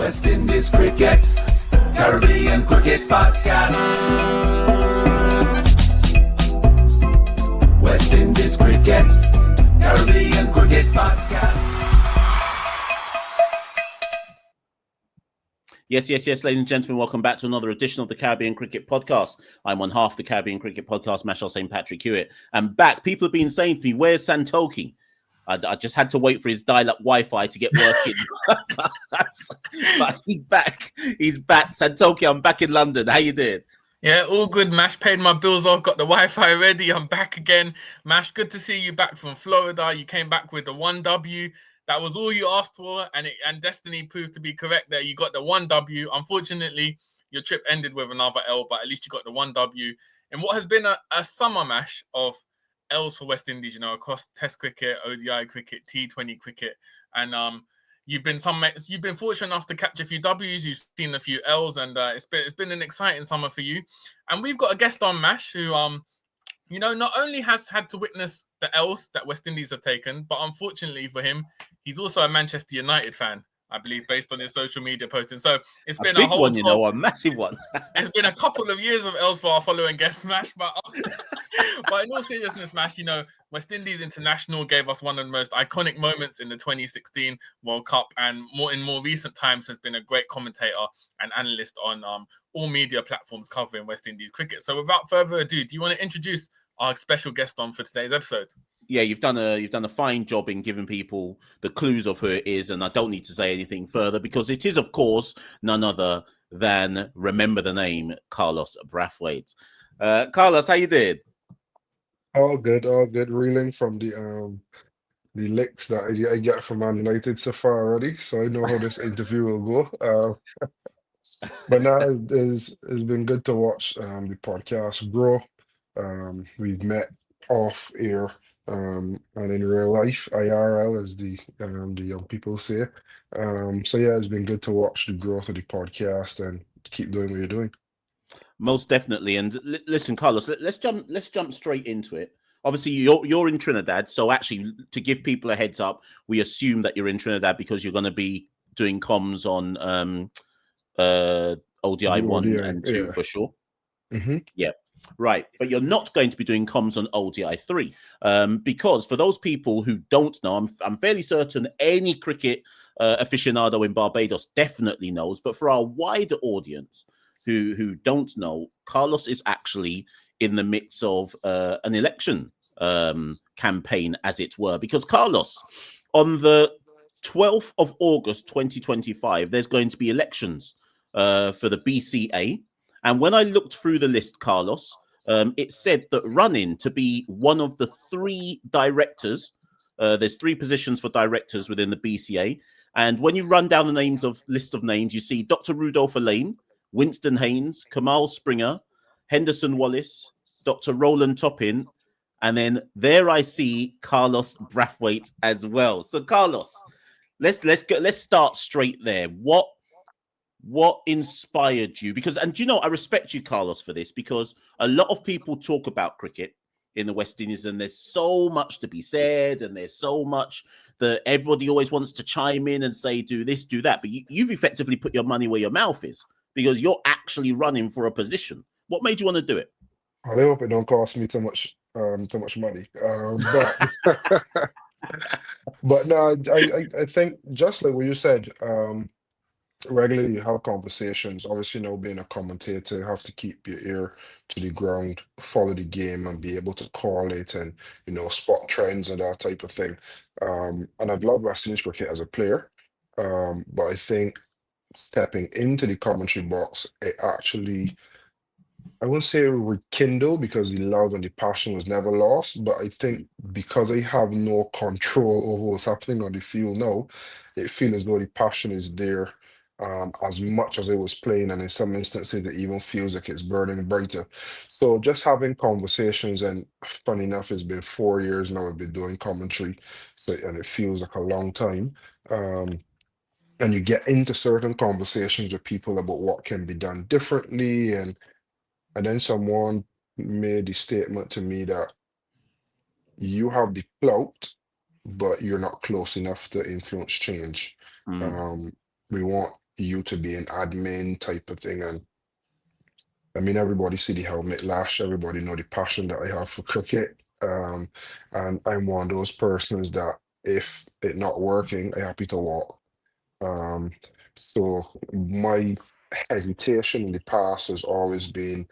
West Indies Cricket, Caribbean Cricket Podcast. West Indies Cricket, Caribbean Cricket Podcast. Yes, ladies and gentlemen, welcome back to another edition of the Caribbean Cricket Podcast. I'm one half the Caribbean Cricket Podcast, Mashal St. Patrick Hewitt. And back, people have been saying to me, where's Santoki? I just had to wait for his dial-up Wi-Fi to get working. But he's back. Santoki, I'm back in London. How you doing? Yeah, all good, Mash. Paid my bills off, got the Wi-Fi ready. I'm back again. Mash, good to see you back from Florida. You came back with the 1W. That was all you asked for, and destiny proved to be correct there. You got the 1W. Unfortunately, your trip ended with another L, but at least you got the 1W. And what has been a summer mash of L's for West Indies, across Test cricket, ODI cricket, T20 cricket. And you've been fortunate enough to catch a few W's. You've seen a few L's, and it's been an exciting summer for you. And we've got a guest on, Mash, who not only has had to witness the L's that West Indies have taken, but unfortunately for him, he's also a Manchester United fan, I believe, based on his social media posting. So it's been a big one, a massive one. It's been a couple of years of L's for our following guest, Mash. But in all seriousness, Mash, West Indies International gave us one of the most iconic moments in the 2016 World Cup, and in more recent times has been a great commentator and analyst on all media platforms covering West Indies cricket. So without further ado, do you want to introduce our special guest on for today's episode? Yeah, you've done a fine job in giving people the clues of who it is, and I don't need to say anything further because it is, of course, none other than, remember the name, Carlos Brathwaite. Carlos, how you doing? All good. Reeling from the licks that I get from Man United so far already, so I know how this interview will go. But now it's been good to watch the podcast grow. We've met off air and in real life, IRL, as the young people say. So yeah, it's been good to watch the growth of the podcast and keep doing what you're doing. Most definitely. And listen, Carlos, let's jump straight into it. Obviously, you're in Trinidad, so actually, to give people a heads up, we assume that you're in Trinidad because you're going to be doing comms on ODI 1 and 2 for sure. Mm-hmm. Yeah. Right, but you're not going to be doing comms on ODI 3 because for those people who don't know, I'm fairly certain any cricket aficionado in Barbados definitely knows, but for our wider audience who don't know, Carlos is actually in the midst of an election campaign, as it were, because Carlos, on the 12th of August 2025, there's going to be elections for the BCA. And when I looked through the list, Carlos, it said that running to be one of the 3 directors, there's 3 positions for directors within the BCA. And when you run down the list of names, you see Dr. Rudolph Elaine, Winston Haynes, Kamal Springer, Henderson Wallace, Dr. Roland Toppin, and then there I see Carlos Brathwaite as well. So Carlos, let's start straight there. What inspired you? Because, and I respect you, Carlos, for this, because a lot of people talk about cricket in the West Indies, and there's so much to be said, and there's so much that everybody always wants to chime in and say, do this, do that. But you've effectively put your money where your mouth is because you're actually running for a position. What made you want to do it? I hope it don't cost me too much money. But no, I think just like what you said, regularly you have conversations. Obviously, being a commentator, you have to keep your ear to the ground, follow the game, and be able to call it and spot trends and that type of thing. And I've loved West Indies cricket as a player, but I think stepping into the commentary box, it actually, I wouldn't say rekindle because the love and the passion was never lost, but I think because I have no control over what's happening on the field now, it feels as though the passion is there as much as it was playing, and in some instances it even feels like it's burning brighter. So just having conversations, and funny enough, it's been 4 years now I've been doing commentary, and it feels like a long time. And you get into certain conversations with people about what can be done differently, and then someone made the statement to me that you have the clout, but you're not close enough to influence change. We want you to be an admin type of thing. And I mean, everybody see the helmet lash, everybody know the passion that I have for cricket. And I'm one of those persons that if it not working, I'm happy to walk. Um, so my hesitation in the past has always been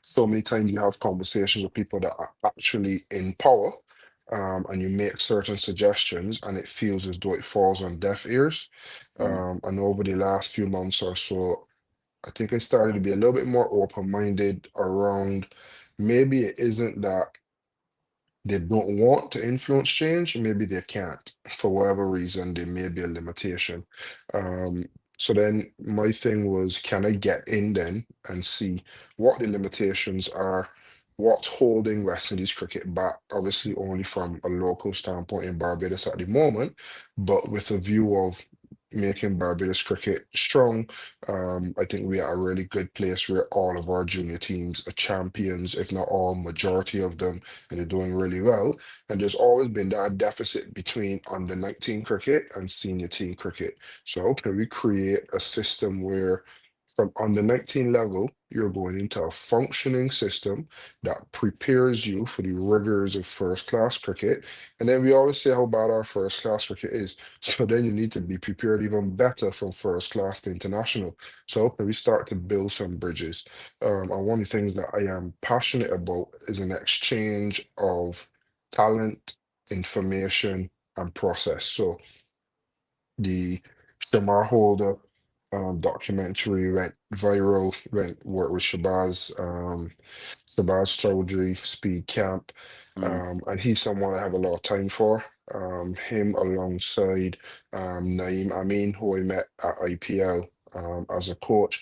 so many times you have conversations with people that are actually in power, and you make certain suggestions, and it feels as though it falls on deaf ears. Mm. And over the last few months or so, I think I started to be a little bit more open-minded around maybe it isn't that they don't want to influence change, maybe they can't. For whatever reason, there may be a limitation. Um, so then my thing was, can I get in then and see what the limitations are, what's holding West Indies cricket back, obviously only from a local standpoint in Barbados at the moment, but with a view of making Barbados cricket strong. I think we are a really good place where all of our junior teams are champions, if not all, majority of them, and they're doing really well. And there's always been that deficit between under 19 cricket and senior team cricket. So how can we create a system where from under 19 level, you're going into a functioning system that prepares you for the rigors of first class cricket. And then we always say how bad our first class cricket is. So then you need to be prepared even better from first class to international. So how can we start to build some bridges? And one of the things that I am passionate about is an exchange of talent, information, and process. So the Shamar Holder documentary went viral, went worked with Shabazz Chowdhury, Speed Camp, Mm. and he's someone I have a lot of time for. Him alongside Naeem Amin, who I met at IPL as a coach.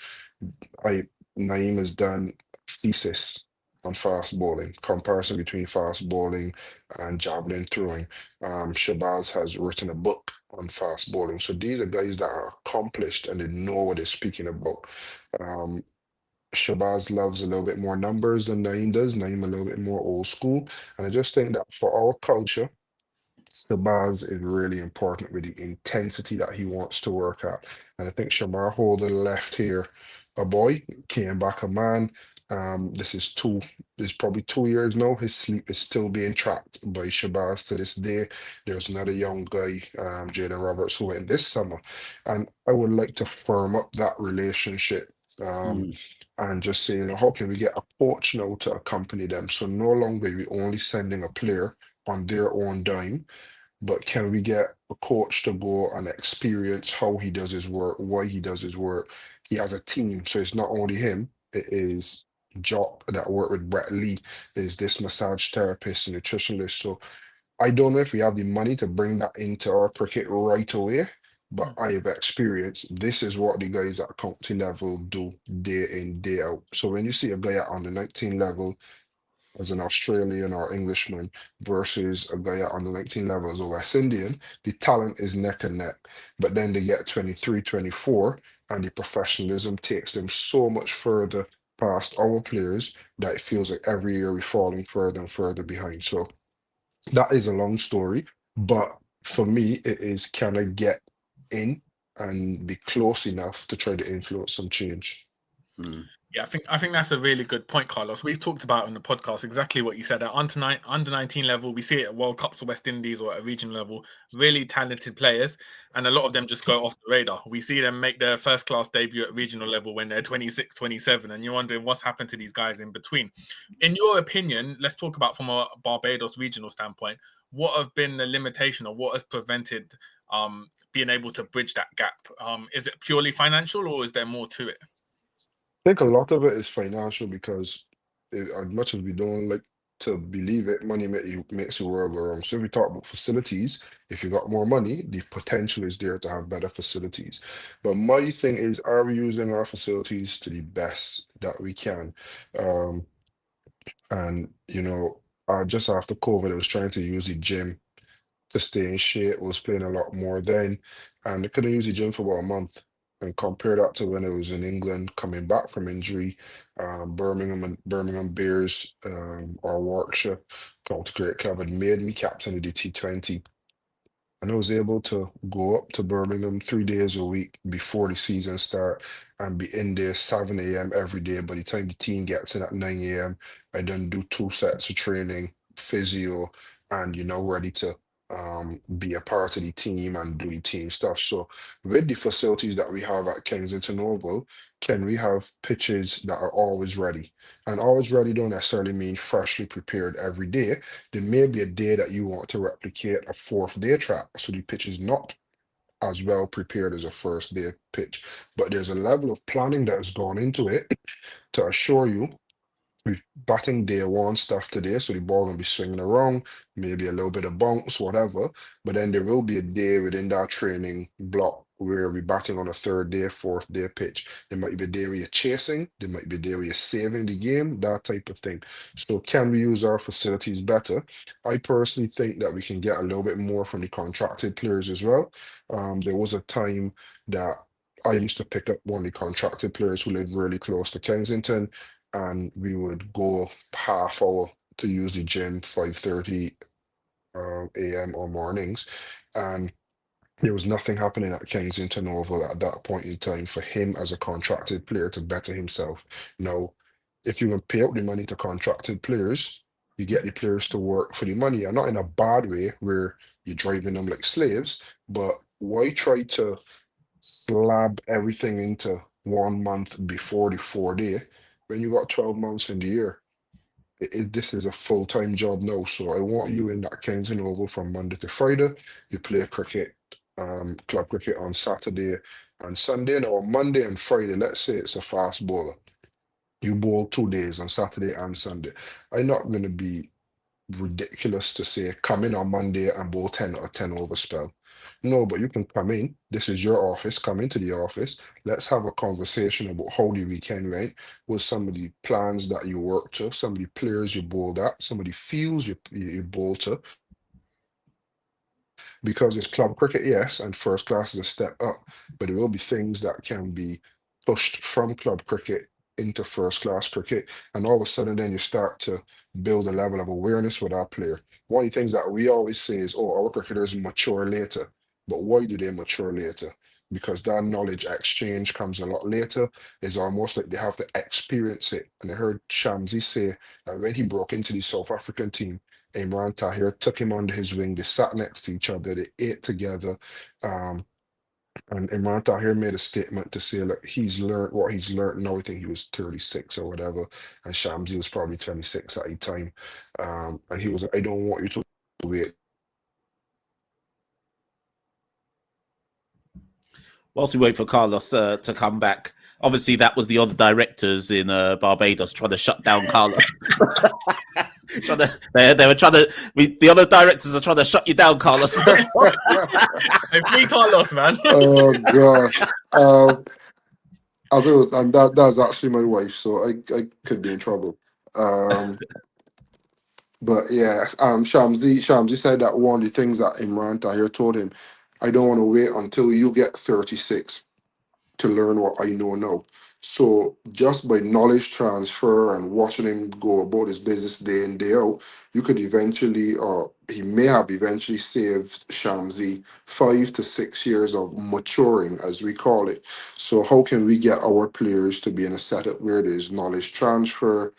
I Naeem has done thesis on fast bowling, comparison between fast bowling and javelin throwing. Shabazz has written a book on fast bowling. So these are guys that are accomplished and they know what they're speaking about. Um, Shabazz loves a little bit more numbers than Naeem does. Naeem a little bit more old school. And I just think that for our culture, Shabazz is really important with the intensity that he wants to work at. And I think Shamar Holden left here a boy, came back a man. This is probably 2 years now. His sleep is still being tracked by Shabazz to this day. There's another young guy, Jaden Roberts, who went this summer. And I would like to firm up that relationship. Um, Mm. and just say, how can we get a coach now to accompany them? So no longer are we only sending a player on their own dime, but can we get a coach to go and experience how he does his work, why he does his work? He has a team, so it's not only him, it is Jock that worked with Brett Lee, is this massage therapist and nutritionist. So I don't know if we have the money to bring that into our cricket right away, but I have experienced this is what the guys at county level do day in, day out. So when you see a guy at under 19 level as an Australian or Englishman versus a guy on the 19 level as a West Indian, the talent is neck and neck. But then they get 23, 24, and the professionalism takes them so much further past our players that it feels like every year we're falling further and further behind. So that is a long story. But for me, it is can I get in and be close enough to try to influence some change? Mm. Yeah, I think that's a really good point, Carlos. We've talked about on the podcast exactly what you said. At under 19 level, we see it at World Cups for West Indies or at a regional level, really talented players, and a lot of them just go off the radar. We see them make their first class debut at regional level when they're 26, 27, and you're wondering what's happened to these guys in between. In your opinion, let's talk about from a Barbados regional standpoint, what have been the limitation or what has prevented being able to bridge that gap? Is it purely financial or is there more to it? I think a lot of it is financial because as much as we don't like to believe it, money makes the world go round. So if we talk about facilities, if you got more money, the potential is there to have better facilities. But my thing is, are we using our facilities to the best that we can? Um, and just after COVID, I was trying to use the gym to stay in shape, was playing a lot more then, and I couldn't use the gym for about a month. And compare that to when I was in England coming back from injury, Birmingham Bears, or Warwickshire County Cricket Club had made me captain of the T20. And I was able to go up to Birmingham 3 days a week before the season start and be in there 7 a.m. every day. By the time the team gets in at 9 a.m., I then do 2 sets of training, physio, and ready to be a part of the team and do the team stuff. So with the facilities that we have at Kensington Oval, can we have pitches that are always ready? And always ready don't necessarily mean freshly prepared every day. There may be a day that you want to replicate a fourth day track, so the pitch is not as well prepared as a first day pitch, but there's a level of planning that has gone into it to assure you we're batting day one stuff today, so the ball gonna be swinging around, maybe a little bit of bounce, whatever. But then there will be a day within that training block where we're batting on a third day, fourth day pitch. There might be a day where you're chasing, there might be a day where you're saving the game, that type of thing. So can we use our facilities better? I personally think that we can get a little bit more from the contracted players as well. There was a time that I used to pick up one of the contracted players who lived really close to Kensington, and we would go half hour to use the gym 5:30 a.m. or mornings, and there was nothing happening at Kensington Oval at that point in time for him as a contracted player to better himself. Now, if you can pay out the money to contracted players, you get the players to work for the money, and not in a bad way where you're driving them like slaves, but why try to slab everything into 1 month before the 4 day when you got 12 months in the year? This is a full-time job now, so I want you in that Kensington Oval from Monday to Friday. You play cricket, club cricket on Saturday and Sunday. Now on Monday and Friday, let's say it's a fast bowler. You bowl 2 days on Saturday and Sunday. I'm not going to be ridiculous to say come in on Monday and bowl 10 or 10 over spell. No, but you can come in. This is your office. Come into the office. Let's have a conversation about how the weekend went, with some of the plans that you worked to, some of the players you bowled at, some of the fields you bowled to, because it's club cricket, yes, and first class is a step up, but there will be things that can be pushed from club cricket into first class cricket, and all of a sudden then you start to build a level of awareness with our player. One of the things that we always say is, oh, our cricketers mature later. But why do they mature later? Because that knowledge exchange comes a lot later. It's almost like they have to experience it. And I heard Shamsi say that when he broke into the South African team, Imran Tahir took him under his wing. They sat next to each other. They ate together. Um, and Imran Tahir made a statement to say, like, he's learned what he's learned now. I think he was 36 or whatever. And Shamsi was probably 26 at the time. And he was like, I don't want you to wait. Whilst we wait for Carlos to come back, obviously that was the other directors in Barbados trying to shut down Carlos. They were trying to. The other directors are trying to shut you down, Carlos. Hey, free Carlos, man. Oh gosh. As it was, and that's actually my wife, so I could be in trouble. But yeah, Shamsi said that one of the things that Imran Tahir told him, I don't want to wait until you get 36 to learn what I know now. So just by knowledge transfer and watching him go about his business day in, day out, you could eventually, or he may have eventually saved Shamsi 5 to 6 years of maturing, as we call it. So how can we get our players to be in a setup where there's knowledge transfer,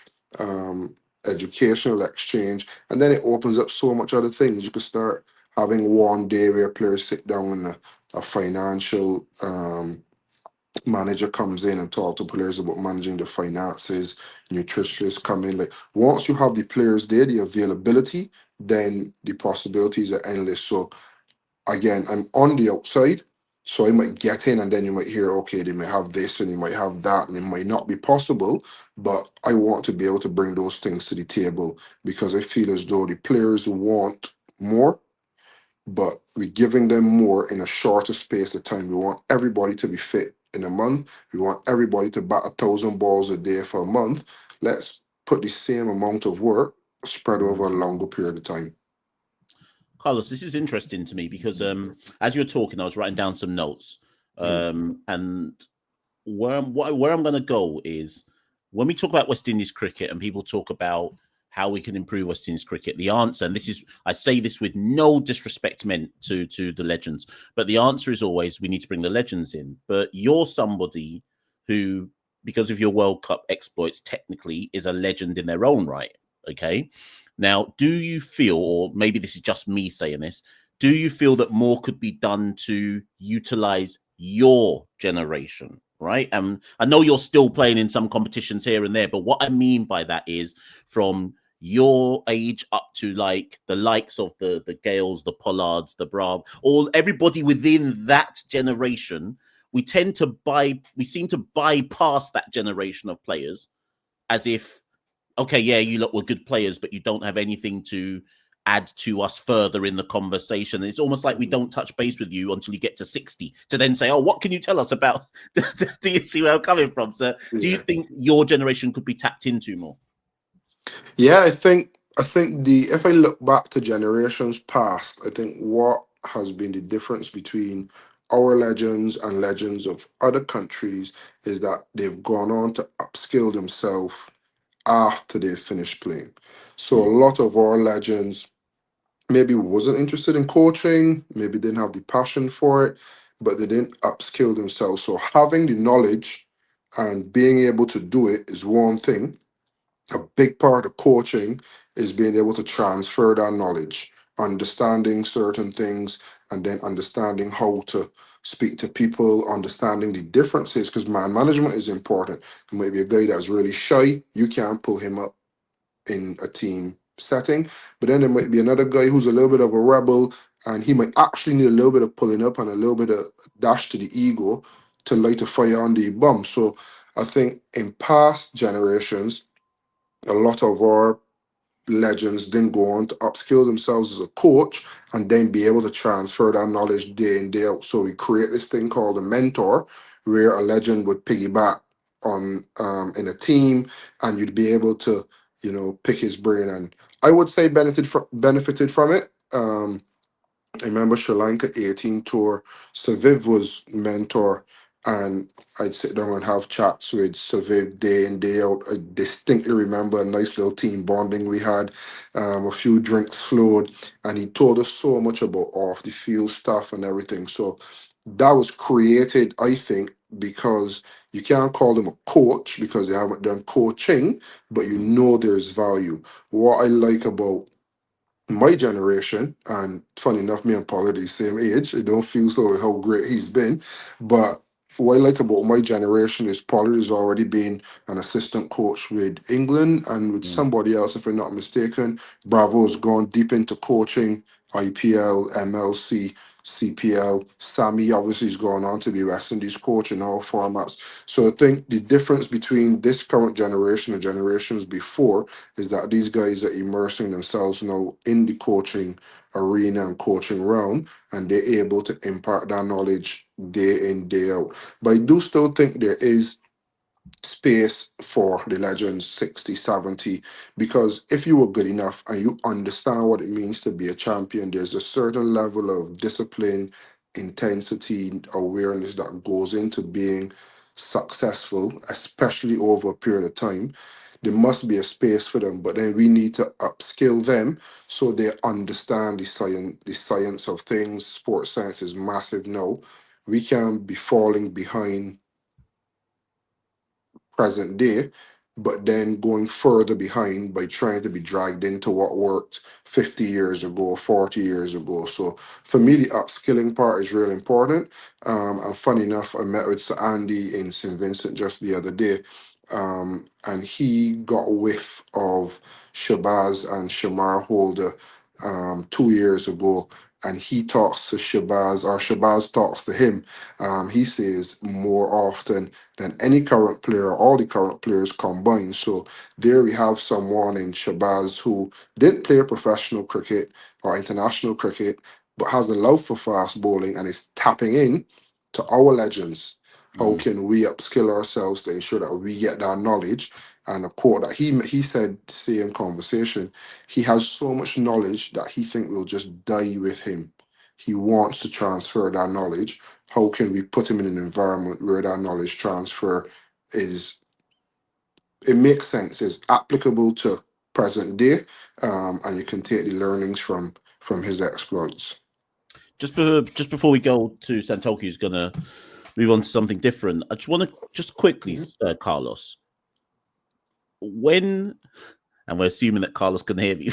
educational exchange, and then it opens up so much other things. You could start having one day where players sit down in a financial manager comes in and talk to players about managing the finances, nutritionists come in. Like once you have the players there, the availability, then the possibilities are endless. So again, I'm on the outside, so I might get in and then you might hear, okay, they might have this and they might have that, and it might not be possible. But I want to be able to bring those things to the table because I feel as though the players want more, but we're giving them more in a shorter space of time. We want everybody to be fit in a month. We want everybody to bat 1,000 balls a day for a month. Let's put the same amount of work spread over a longer period of time. Carlos, this is interesting to me because as you were talking, I was writing down some notes. And where I'm going to go is when we talk about West Indies cricket and people talk about how we can improve West Indies cricket, the answer, and I say this with no disrespect meant to the legends, but the answer is always we need to bring the legends in. But you're somebody who, because of your World Cup exploits, technically is a legend in their own right. Okay. Now, do you feel, or maybe this is just me saying this, do you feel that more could be done to utilize your generation? Right. I know you're still playing in some competitions here and there, but what I mean by that is from your age up to like the likes of the Gales, the Pollards, the Brav, everybody within that generation, we seem to bypass that generation of players as if, okay, yeah, you lot were good players, but you don't have anything to add to us further in the conversation. It's almost like we don't touch base with you until you get to 60 to then say, oh, what can you tell us about? Do you see where I'm coming from? So do you think your generation could be tapped into more? Yeah, I think if I look back to generations past, I think what has been the difference between our legends and legends of other countries is that they've gone on to upskill themselves after they've finished playing. So a lot of our legends maybe wasn't interested in coaching, maybe didn't have the passion for it, but they didn't upskill themselves. So having the knowledge and being able to do it is one thing. A big part of coaching is being able to transfer that knowledge, understanding certain things, and then understanding how to speak to people, understanding the differences, because man management is important. It might be a guy that's really shy, you can't pull him up in a team setting, but then there might be another guy who's a little bit of a rebel, and he might actually need a little bit of pulling up and a little bit of dash to the ego to light a fire on the bum. So I think in past generations, a lot of our legends then go on to upskill themselves as a coach and then be able to transfer that knowledge day in, day out. So we create this thing called a mentor, where a legend would piggyback on in a team, and you'd be able to, pick his brain. And I would say benefited from it. I remember Sri Lanka 18 tour. Saviv was mentor, and I'd sit down and have chats with Saviv day in, day out. I distinctly remember a nice little team bonding we had. A few drinks flowed, and he told us so much about off the field stuff and everything. So that was created, I think, because you can't call them a coach because they haven't done coaching, but there's value. What I like about my generation, and funny enough, me and Paul are the same age. I don't feel so with how great he's been. But what I like about my generation is Pollard has already been an assistant coach with England and with somebody else, if I'm not mistaken. Bravo's gone deep into coaching, IPL, MLC, CPL. Sammy obviously has gone on to be West Indies coach in all formats. So I think the difference between this current generation and generations before is that these guys are immersing themselves now in the coaching arena and coaching realm, and they're able to impart that knowledge day in, day out. But I do still think there is space for the legends 60, 70, because if you were good enough and you understand what it means to be a champion, there's a certain level of discipline, intensity, awareness that goes into being successful, especially over a period of time. There must be a space for them, but then we need to upskill them so they understand the science of things. Sports science is massive now. We can't be falling behind present day, but then going further behind by trying to be dragged into what worked 50 years ago, 40 years ago. So for me, the upskilling part is really important. And funny enough, I met with Sir Andy in St. Vincent just the other day, and he got a whiff of Shabazz and Shamar Holder 2 years ago. And he talks to Shabazz, or Shabazz talks to him. He says more often than any current player, all the current players combined. So there we have someone in Shabazz who didn't play professional cricket or international cricket, but has a love for fast bowling and is tapping in to our legends. How can we upskill ourselves to ensure that we get that knowledge? And a quote that he said, same conversation, he has so much knowledge that he think will just die with him. He wants to transfer that knowledge. How can we put him in an environment where that knowledge transfer it makes sense, is applicable to present day, and you can take the learnings from his exploits. Just before we go to Santoki, who's going to move on to something different, I just want to just quickly, Carlos, when, and we're assuming that Carlos can hear me.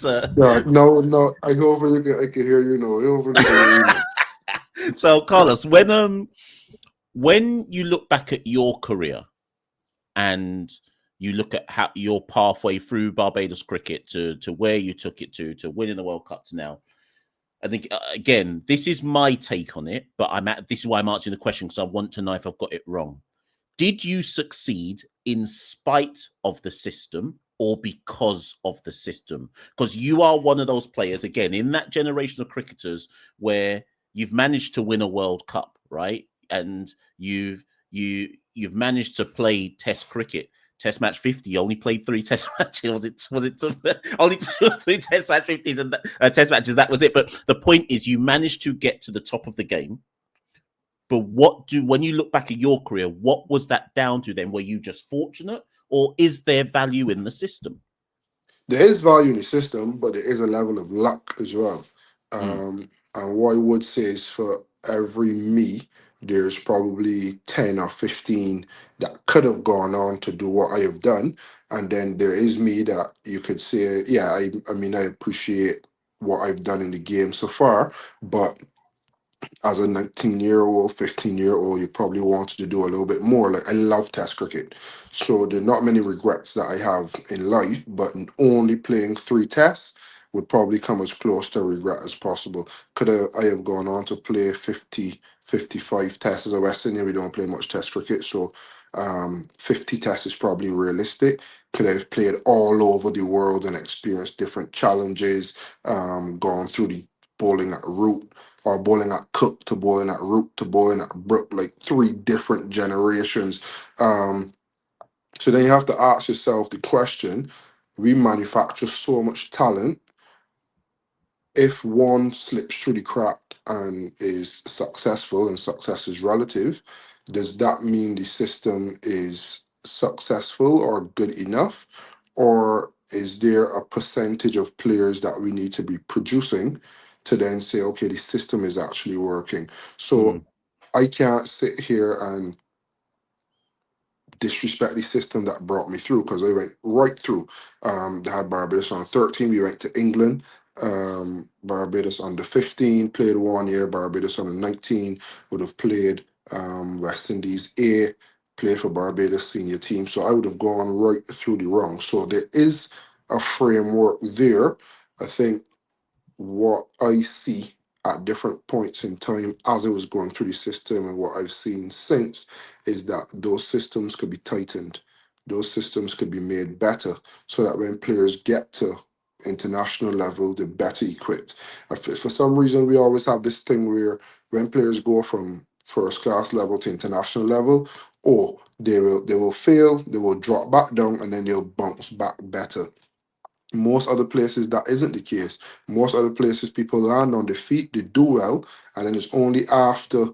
No, I hope I can hear you now. I hope I can hear you now. So, Carlos, when you look back at your career and you look at how your pathway through Barbados cricket to where you took it to winning the World Cup to now, I think, again, this is my take on it, but this is why I'm answering the question, because I want to know if I've got it wrong. Did you succeed in spite of the system or because of the system? Because you are one of those players, again, in that generation of cricketers where you've managed to win a World Cup, right? And you've managed to play Test cricket. Test match 50, you only played 3 Test matches. Was it only 2 or 3 Test match 50s and Test matches? That was it. But the point is, you managed to get to the top of the game. But when you look back at your career, what was that down to then? Were you just fortunate, or is there value in the system? There is value in the system, but there is a level of luck as well. And what I would say is, for every me, there's probably 10 or 15 that could have gone on to do what I have done. And then there is me that you could say, yeah, I mean, I appreciate what I've done in the game so far, but as a 19-year-old, 15-year-old, you probably wanted to do a little bit more. Like, I love Test cricket. So there are not many regrets that I have in life, but only playing 3 tests would probably come as close to regret as possible. I have gone on to play 50, 55 tests as a West Indian? We don't play much Test cricket, so 50 tests is probably realistic. Could I have played all over the world and experienced different challenges, gone through the bowling at route, or bowling at Cook to bowling at Root to bowling at Brook, like 3 different generations. So then you have to ask yourself the question: we manufacture so much talent. If one slips through the crack and is successful, and success is relative, does that mean the system is successful or good enough? Or is there a percentage of players that we need to be producing to then say, okay, the system is actually working? So I can't sit here and disrespect the system that brought me through, because I went right through. They had Barbados on 13, we went to England, Barbados under 15, played 1 year, Barbados under 19, would have played West Indies A, played for Barbados senior team. So I would have gone right through the rung. So there is a framework there. I think what I see at different points in time as I was going through the system, and what I've seen since, is that those systems could be tightened. Those systems could be made better, so that when players get to international level, they're better equipped. For some reason, we always have this thing where when players go from first class level to international level, or they will fail, they will drop back down, and then they'll bounce back better. Most other places, that isn't the case. Most other places, people land on their feet, they do well, and then it's only after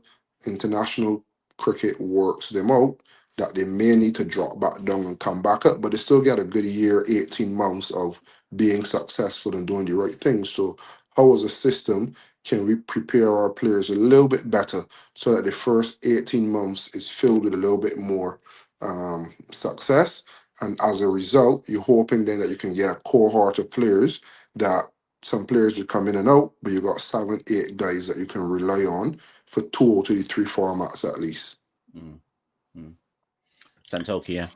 international cricket works them out that they may need to drop back down and come back up, but they still get a good year, 18 months of being successful and doing the right things. So how, as a system, can we prepare our players a little bit better so that the first 18 months is filled with a little bit more success? And as a result, you're hoping then that you can get a cohort of players, that some players will come in and out, but you got 7, 8 guys that you can rely on for 2 or 3 formats at least. Santoki, yeah.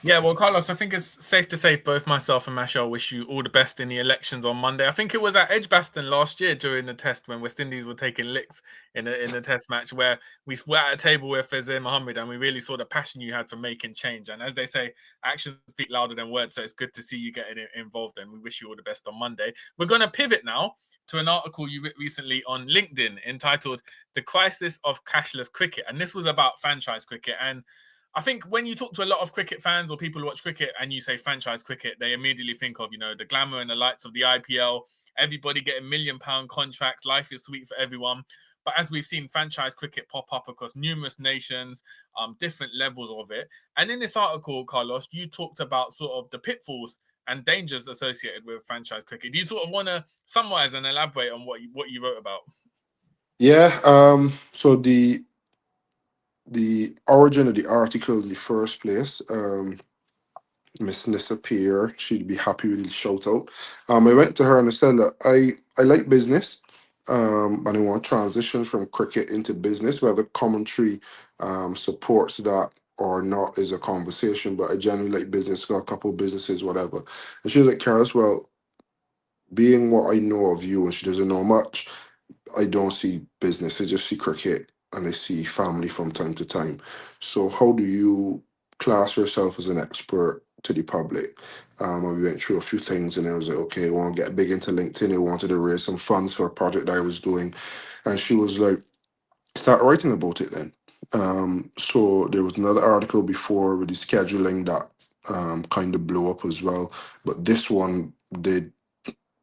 Yeah, well, Carlos, I think it's safe to say both myself and Mashal wish you all the best in the elections on Monday. I think it was at Edgbaston last year during the test when West Indies were taking licks in the test match, where we were at a table with Fazir Mohammed, and we really saw the passion you had for making change. And as they say, actions speak louder than words. So it's good to see you getting involved, and we wish you all the best on Monday. We're going to pivot now to an article you wrote recently on LinkedIn entitled "The Crisis of Cashless Cricket," and this was about franchise cricket. And I think when you talk to a lot of cricket fans or people who watch cricket and you say franchise cricket, they immediately think of, the glamour and the lights of the IPL, everybody getting £1 million contracts, life is sweet for everyone. But as we've seen, franchise cricket pop up across numerous nations, different levels of it. And in this article, Carlos, you talked about sort of the pitfalls and dangers associated with franchise cricket. Do you sort of want to summarize and elaborate on what you wrote about? Yeah. So the origin of the article in the first place, Miss Nissa Pierre, she'd be happy with the shout out. I went to her and I said, look, I like business, and I want to transition from cricket into business, whether commentary supports that or not is a conversation, but I generally like business, got a couple of businesses, whatever. And she was like, Carlos, well, being what I know of you, and she doesn't know much, I don't see business. I just see cricket and I see family from time to time. So how do you class yourself as an expert to the public? And we went through a few things and I was like, okay, I want to get big into LinkedIn. I wanted to raise some funds for a project that I was doing. And she was like, start writing about it then. So there was another article before with the scheduling that kind of blew up as well. But this one did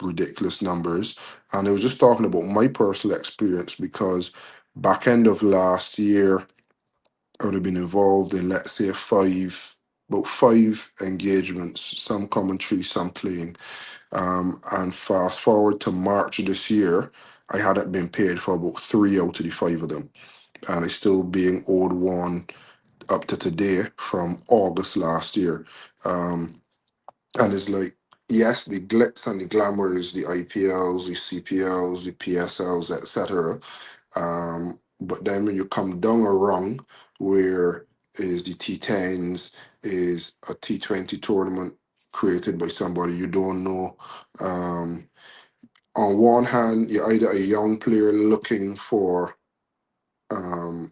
ridiculous numbers, and I was just talking about my personal experience because back end of last year I would have been involved in, let's say, about five engagements, some commentary, some playing, and fast forward to March of this year, I hadn't been paid for about 3 out of the 5 of them, and I still being owed one up to today from August last year. And it's like, yes, the glitz and the glamour is the IPLs, the CPLs, the PSLs, etc. But then when you come down a rung, where is the T10s, is a T20 tournament created by somebody you don't know. On one hand, you're either a young player looking for a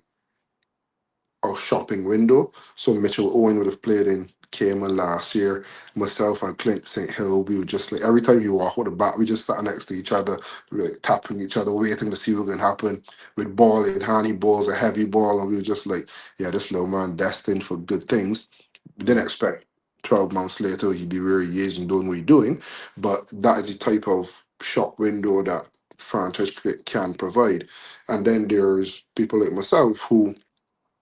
shopping window. So Mitchell Owen would have played in Cayman last year. Myself and Clint St. Hill, we were just like, every time you walk with the bat, we just sat next to each other, we were like tapping each other, waiting to see what can happen with ball in handy balls, a heavy ball. And we were just like, yeah, this little man destined for good things. We didn't expect 12 months later he'd be where he is and doing what he's doing. But that is the type of shop window that franchise cricket can provide. And then there's people like myself who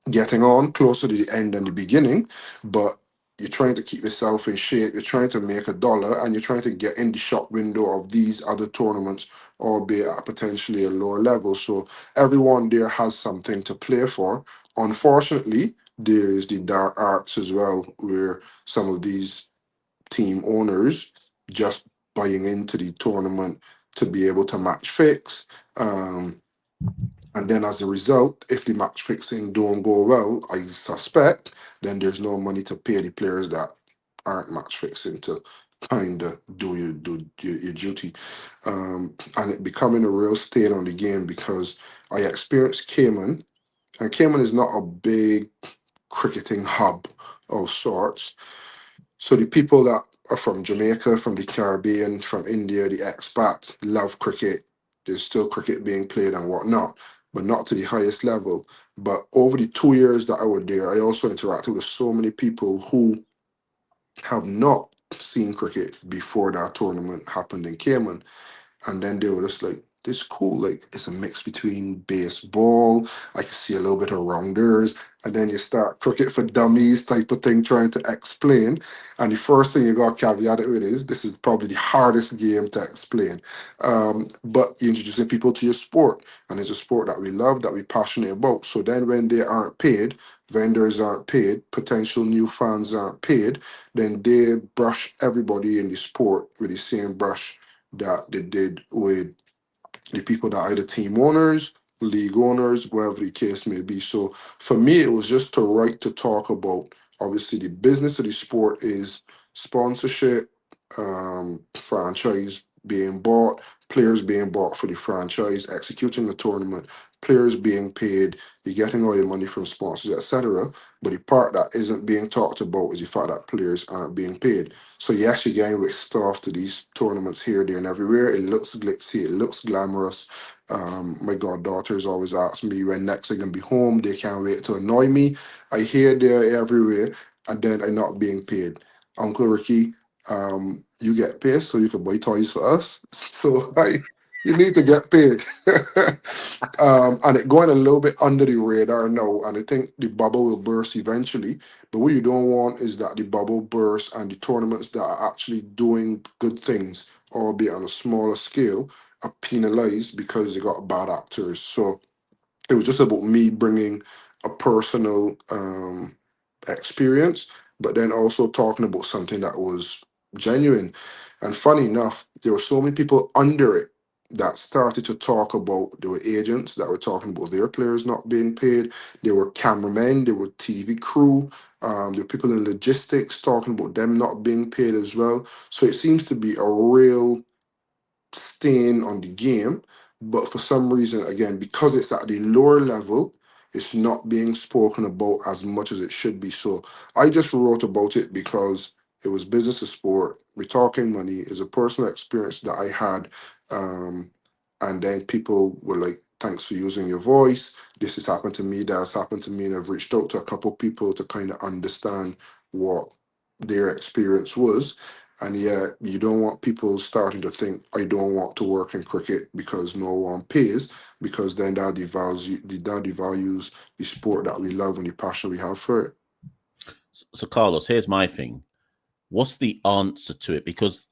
getting on closer to the end than the beginning, but you're trying to keep yourself in shape, you're trying to make a dollar, and you're trying to get in the shop window of these other tournaments, albeit at potentially a lower level. So everyone there has something to play for. Unfortunately, there's the dark arts as well, where some of these team owners just buying into the tournament to be able to match fix. And then as a result, if the match fixing don't go well, I suspect, then there's no money to pay the players that aren't match fixing to kind of do your duty. And it becoming a real stain on the game because I experienced Cayman, and Cayman is not a big cricketing hub of sorts. So the people that are from Jamaica, from the Caribbean, from India, the expats love cricket. There's still cricket being played and whatnot, but not to the highest level. But over the 2 years that I was there, I also interacted with so many people who have not seen cricket before that tournament happened in Cayman. And then they were just like, this cool, like it's a mix between baseball. I can see a little bit of rounders, and then you start cricket for dummies type of thing, trying to explain. And the first thing you got to caveat it with is this is probably the hardest game to explain. But you're introducing people to your sport, and it's a sport that we love, that we're passionate about. So then when they aren't paid, vendors aren't paid, potential new fans aren't paid, then they brush everybody in the sport with the same brush that they did with the people that are either team owners, league owners, whatever the case may be. So for me, it was just to write to talk about obviously the business of the sport is sponsorship, franchise being bought, players being bought for the franchise, executing the tournament, players being paid, you're getting all your money from sponsors, etc. But the part that isn't being talked about is the fact that players aren't being paid. So yes, you're getting with stuff to these tournaments here, there, and everywhere. It looks glitzy, it looks glamorous. My goddaughters always ask me when next I'm gonna be home. They can't wait to annoy me. I hear they're everywhere, and then I'm not being paid. Uncle Ricky, you get paid so you can buy toys for us. So You need to get paid. And it going a little bit under the radar now. And I think the bubble will burst eventually. But what you don't want is that the bubble bursts and the tournaments that are actually doing good things, albeit on a smaller scale, are penalized because they got bad actors. So it was just about me bringing a personal experience, but then also talking about something that was genuine. And funny enough, there were so many people under it that started to talk about, there were agents that were talking about their players not being paid. There were cameramen, there were TV crew, there were people in logistics talking about them not being paid as well. So it seems to be a real stain on the game, but for some reason, again, because it's at the lower level, it's not being spoken about as much as it should be. So I just wrote about it because it was business of sport. We're talking money. It's a personal experience that I had. And then people were like, thanks for using your voice. This has happened to me, that's happened to me. And I've reached out to a couple people to kind of understand what their experience was. And yeah, you don't want people starting to think, I don't want to work in cricket because no one pays, because then that devalues the sport that we love and the passion we have for it. So Carlos, here's my thing. What's the answer to it? Because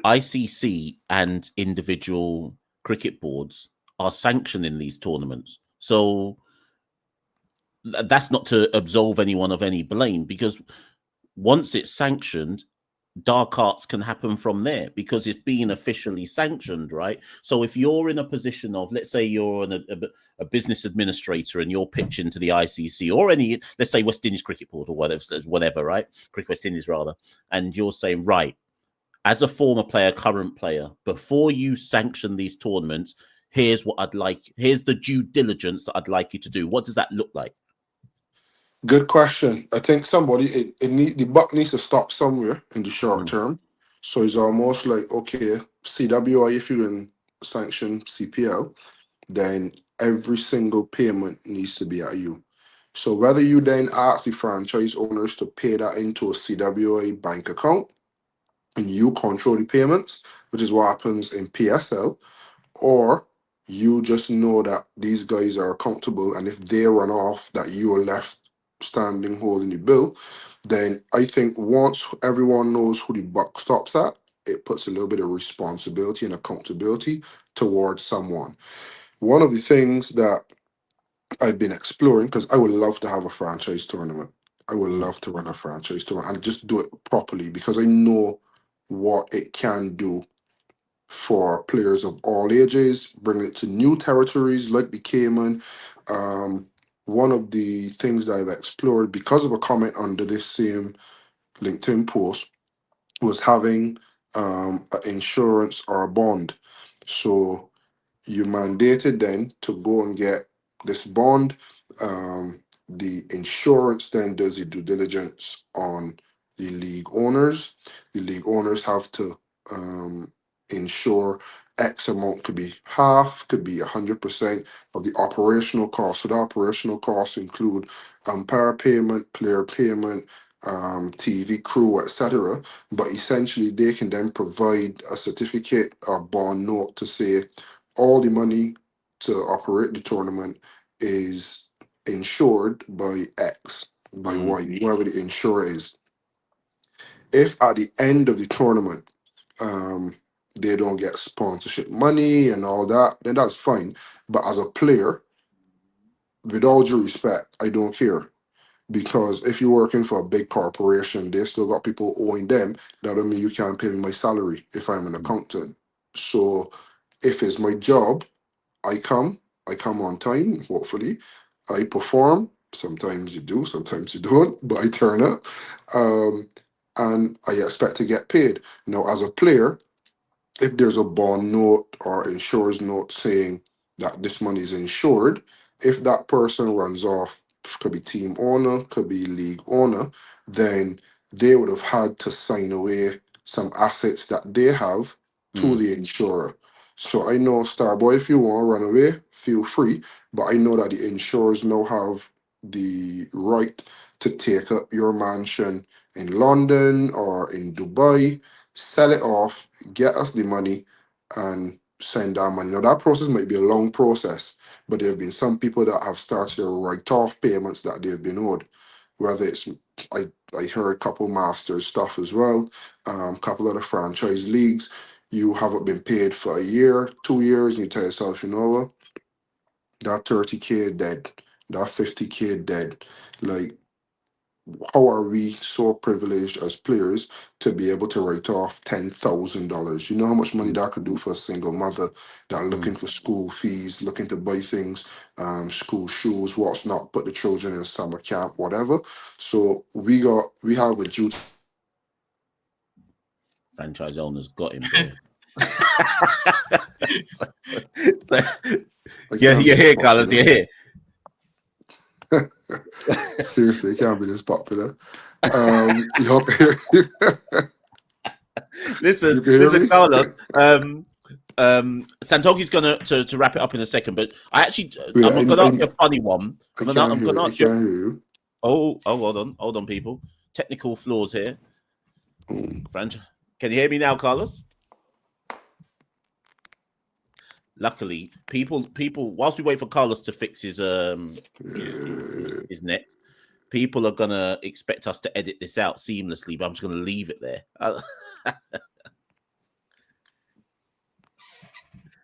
ICC and individual cricket boards are sanctioning these tournaments. So that's not to absolve anyone of any blame, because once it's sanctioned, dark arts can happen from there because it's being officially sanctioned, right? So if you're in a position of, let's say you're a business administrator and you're pitching to the ICC or any, let's say West Indies Cricket Board or whatever, right? Cricket West Indies rather, and you're saying, right, as a former player, current player, before you sanction these tournaments, here's what I'd like, here's the due diligence that I'd like you to do. What does that look like? Good question. I think the buck needs to stop somewhere in the short term. So it's almost like, okay, CWI, if you can sanction CPL, then every single payment needs to be at you. So whether you then ask the franchise owners to pay that into a CWI bank account and you control the payments, which is what happens in PSL, or you just know that these guys are accountable, and if they run off, that you are left standing holding the bill, then I think once everyone knows who the buck stops at, it puts a little bit of responsibility and accountability towards someone. One of the things that I've been exploring, because I would love to have a franchise tournament. I would love to run a franchise tournament and just do it properly, because I know what it can do for players of all ages, bring it to new territories like the Cayman. One of the things that I've explored because of a comment under this same LinkedIn post was having an insurance or a bond. So you mandated then to go and get this bond. The insurance then does the due diligence on the league owners. The league owners have to insure X amount, could be half, could be 100% of the operational cost. So the operational costs include umpire payment, player payment, TV crew, etc. But essentially, they can then provide a certificate or bond note to say all the money to operate the tournament is insured by X, by Y, whatever the insurer is. If at the end of the tournament, they don't get sponsorship money and all that, then that's fine. But as a player, with all due respect, I don't care. Because if you're working for a big corporation, they still got people owing them. That don't mean you can't pay me my salary if I'm an accountant. So if it's my job, I come on time, hopefully. I perform. Sometimes you do, sometimes you don't, but I turn up. And I expect to get paid. Now, as a player, if there's a bond note or insurer's note saying that this money is insured, if that person runs off, could be team owner, could be league owner, then they would have had to sign away some assets that they have to the insurer. So I know, Starboy, if you want to run away, feel free. But I know that the insurers now have the right to take up your mansion in London or in Dubai, sell it off, get us the money, and send down money. Now that process might be a long process, but there have been some people that have started to write off payments that they've been owed. Whether it's I heard a couple Masters stuff as well, couple of the franchise leagues. You haven't been paid for a year, 2 years, and you tell yourself, you know what, that 30K dead, that 50K dead. Like, how are we so privileged as players to be able to write off $10,000? You know how much money that could do for a single mother that looking for school fees, looking to buy things, school shoes, what's not, put the children in summer camp, whatever. So we have a duty. Franchise owners got him, boy. You're here, Carlos. You're here. Seriously, it can't be this popular. Listen, Carlos. Santoki's gonna to wrap it up in a second, but I actually I'm gonna ask you a funny one. I'm gonna ask you. Oh, hold on, people. Technical flaws here. Franchise. Can you hear me now, Carlos? Luckily, people. Whilst we wait for Carlos to fix his net, people are gonna expect us to edit this out seamlessly. But I'm just gonna leave it there.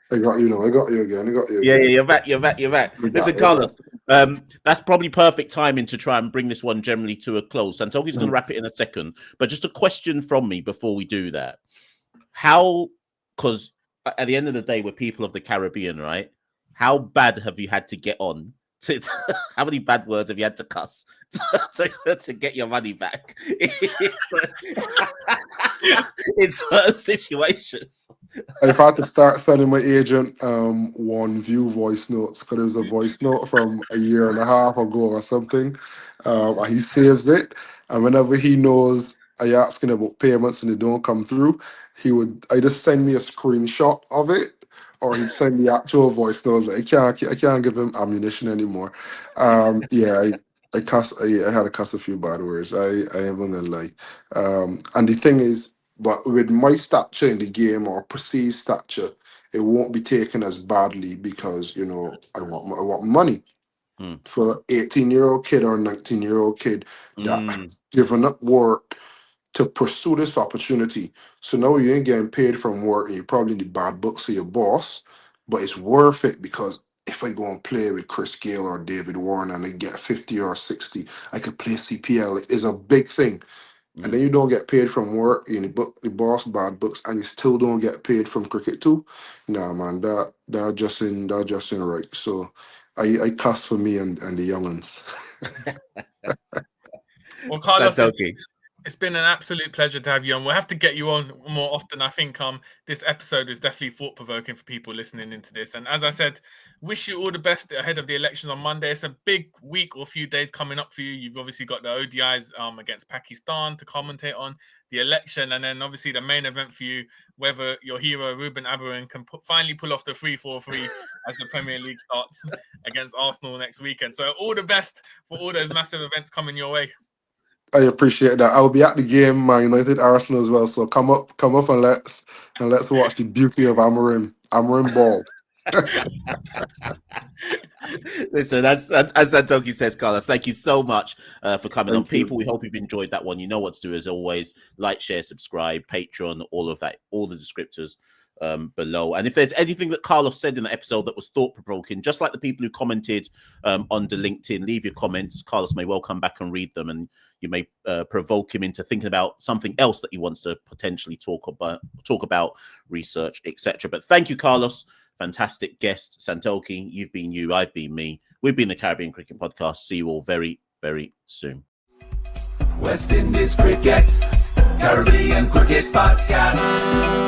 I got you. I got you again. Yeah, you're back. Listen, Carlos. That's probably perfect timing to try and bring this one generally to a close. Santoki's going to wrap it in a second, but just a question from me before we do that: because at the end of the day, we're people of the Caribbean, right? How bad have you had to get on? How many bad words have you had to cuss to get your money back in certain situations? I've had to start sending my agent one view voice notes because it was a voice note from a year and a half ago or something. And he saves it, and whenever he knows I asking about payments and they don't come through, he would either send me a screenshot of it, or he'd send me actual voice notes. Like, I can't give him ammunition anymore. I had to cuss a few bad words. I am gonna lie. And the thing is, but with my stature in the game or perceived stature, it won't be taken as badly because I want money. For an 18-year-old kid or a 19-year-old kid that has given up work to pursue this opportunity. So now you ain't getting paid from work and you're probably in the bad books of your boss, but it's worth it because if I go and play with Chris Gale or David Warren and I get 50 or 60, I could play CPL. It is a big thing. And then you don't get paid from work, you're in the boss bad books, and you still don't get paid from cricket too. Nah, man, that just ain't right. So I cuss for me and the young'uns. Well, Carlos, it's been an absolute pleasure to have you on. We'll have to get you on more often. I think this episode is definitely thought-provoking for people listening into this. And as I said, wish you all the best ahead of the elections on Monday. It's a big week or few days coming up for you. You've obviously got the ODIs against Pakistan to commentate on, the election, and then obviously the main event for you, whether your hero Ruben Amorim can finally pull off the 3-4-3 as the Premier League starts against Arsenal next weekend. So all the best for all those massive events coming your way. I appreciate that. I'll be at the game, Man United Arsenal as well. So come up and let's watch the beauty of Amorim ball. Listen, as Santoki says, Carlos, thank you so much for coming on. People, we hope you've enjoyed that one. You know what to do as always. Like, share, subscribe, Patreon, all of that, all the descriptors below. And if there's anything that Carlos said in the episode that was thought-provoking, just like the people who commented on the LinkedIn, leave your comments. Carlos may well come back and read them, and you may provoke him into thinking about something else that he wants to potentially talk about, research, etc. But thank you, Carlos. Fantastic guest, Santoki. You've been you, I've been me. We've been the Caribbean Cricket Podcast. See you all very, very soon. West Indies Cricket, Caribbean Cricket Podcast.